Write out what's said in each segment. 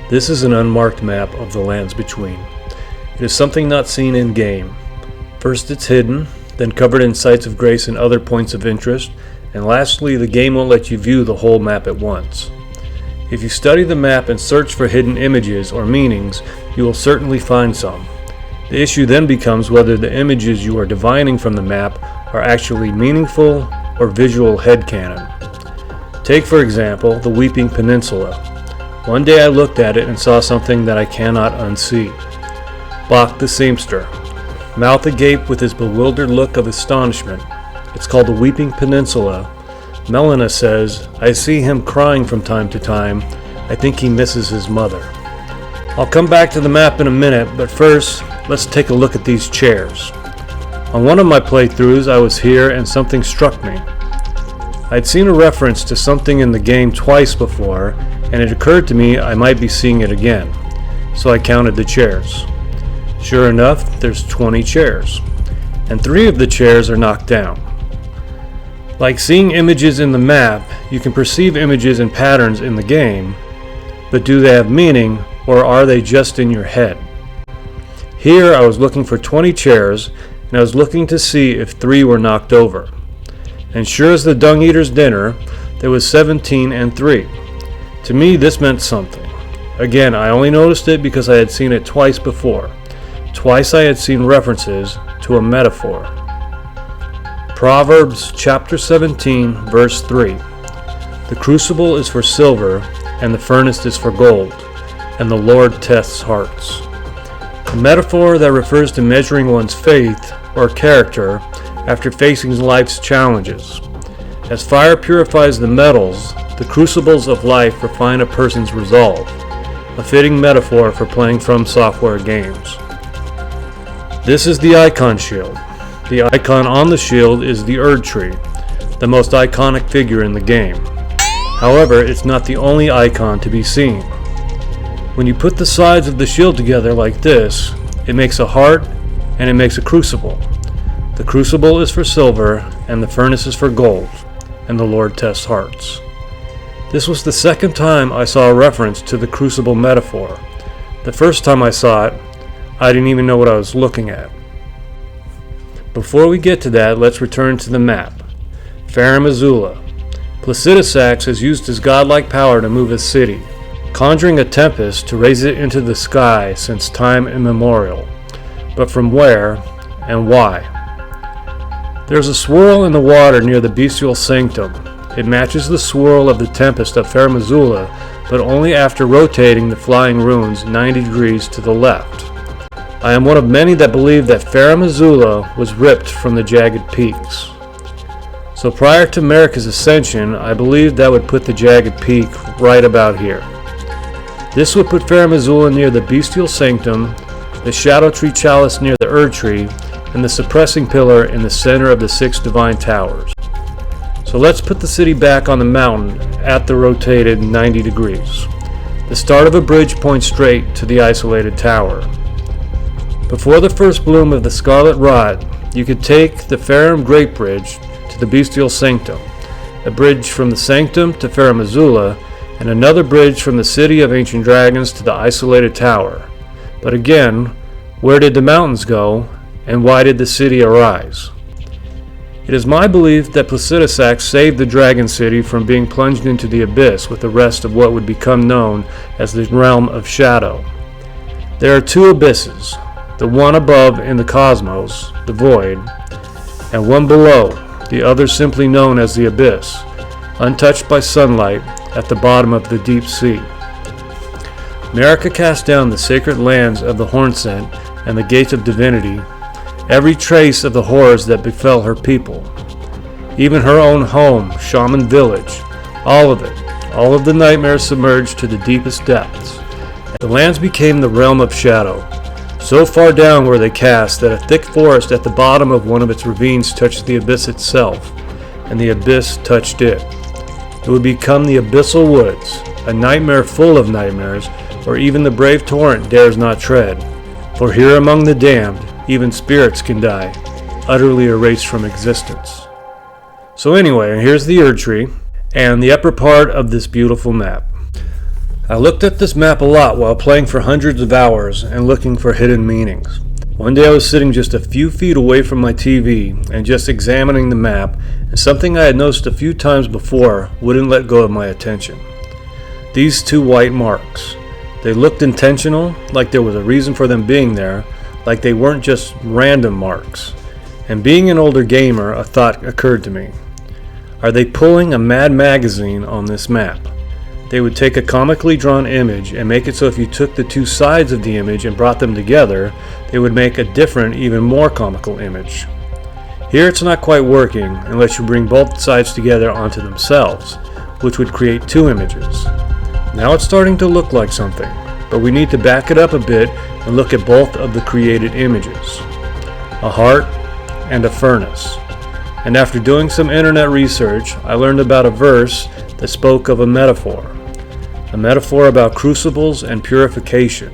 This is an unmarked map of the lands between. It is something not seen in game. First it's hidden, then covered in sites of grace and other points of interest, and lastly the game won't let you view the whole map at once. If you study the map and search for hidden images or meanings, you will certainly find some. The issue then becomes whether the images you are divining from the map are actually meaningful or visual headcanon. Take for example the Weeping Peninsula. One day I looked at it and saw something that I cannot unsee. Bach the seamster, mouth agape with his bewildered look of astonishment. It's called the Weeping Peninsula. Melina says, I see him crying from time to time. I think he misses his mother. I'll come back to the map in a minute, but first, let's take a look at these chairs. On one of my playthroughs, I was here and something struck me. I'd seen a reference to something in the game twice before, and it occurred to me I might be seeing it again. So I counted the chairs. Sure enough, there's 20 chairs, and 3 of the chairs are knocked down. Like seeing images in the map, you can perceive images and patterns in the game, but do they have meaning, or are they just in your head? Here I was looking for 20 chairs, and I was looking to see if 3 were knocked over. And sure as the Dung Eater's dinner, there was 17 and 3. To me this meant something. Again, I only noticed it because I had seen it twice before. Twice I had seen references to a metaphor. Proverbs chapter 17 verse 3. The crucible is for silver, and the furnace is for gold, and the Lord tests hearts. A metaphor that refers to measuring one's faith or character after facing life's challenges. As fire purifies the metals, the crucibles of life refine a person's resolve, a fitting metaphor for playing From Software games. This is the icon shield. The icon on the shield is the Erd tree, the most iconic figure in the game. However, it's not the only icon to be seen. When you put the sides of the shield together like this, it makes a heart and it makes a crucible. The crucible is for silver and the furnace is for gold, and the Lord tests hearts. This was the second time I saw a reference to the crucible metaphor. The first time I saw it, I didn't even know what I was looking at. Before we get to that, let's return to the map. Farum Azula. Placidusax has used his godlike power to move a city, conjuring a tempest to raise it into the sky since time immemorial. But from where and why? There's a swirl in the water near the bestial sanctum. It matches the swirl of the tempest of Farum Azula, but only after rotating the flying runes 90 degrees to the left. I am one of many that believe that Farum Azula was ripped from the jagged peaks. So prior to Marika's ascension, I believed that would put the jagged peak right about here. This would put Farum Azula near the bestial sanctum, the shadow tree chalice near the Erd tree, and the suppressing pillar in the center of the 6 divine towers. So let's put the city back on the mountain at the rotated 90 degrees. The start of a bridge points straight to the isolated tower. Before the first bloom of the scarlet rot, you could take the Farum Great Bridge to the bestial sanctum, a bridge from the sanctum to Farum Azula, and another bridge from the city of ancient dragons to the isolated tower. But again, where did the mountains go, and why did the city arise? It is my belief that Placidusax saved the dragon city from being plunged into the abyss with the rest of what would become known as the realm of shadow. There are 2 abysses, the one above in the cosmos, the void, and one below, the other simply known as the abyss, untouched by sunlight at the bottom of the deep sea. Marika cast down the sacred lands of the Hornsent and the gates of divinity, every trace of the horrors that befell her people. Even her own home, Shaman Village, all of it, all of the nightmares submerged to the deepest depths. The lands became the realm of shadow. So far down were they cast that a thick forest at the bottom of one of its ravines touched the abyss itself, and the abyss touched it. It would become the abyssal woods, a nightmare full of nightmares, where even the brave torrent dares not tread. For here among the damned, even spirits can die, utterly erased from existence. So anyway, here's the Erd tree, and the upper part of this beautiful map. I looked at this map a lot while playing for hundreds of hours and looking for hidden meanings. One day I was sitting just a few feet away from my TV and just examining the map, and something I had noticed a few times before wouldn't let go of my attention. These two white marks. They looked intentional, like there was a reason for them being there, like they weren't just random marks. And being an older gamer, a thought occurred to me. Are they pulling a Mad Magazine on this map? They would take a comically drawn image and make it so if you took the two sides of the image and brought them together, they would make a different, even more comical image. Here it's not quite working unless you bring both sides together onto themselves, which would create two images. Now it's starting to look like something, but we need to back it up a bit and look at both of the created images. A heart and a furnace. And after doing some internet research, I learned about a verse that spoke of a metaphor about crucibles and purification,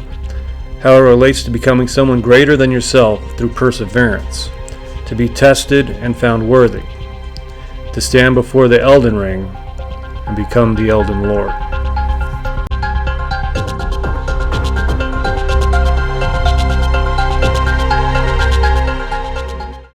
how it relates to becoming someone greater than yourself through perseverance, to be tested and found worthy, to stand before the Elden ring and become the Elden Lord.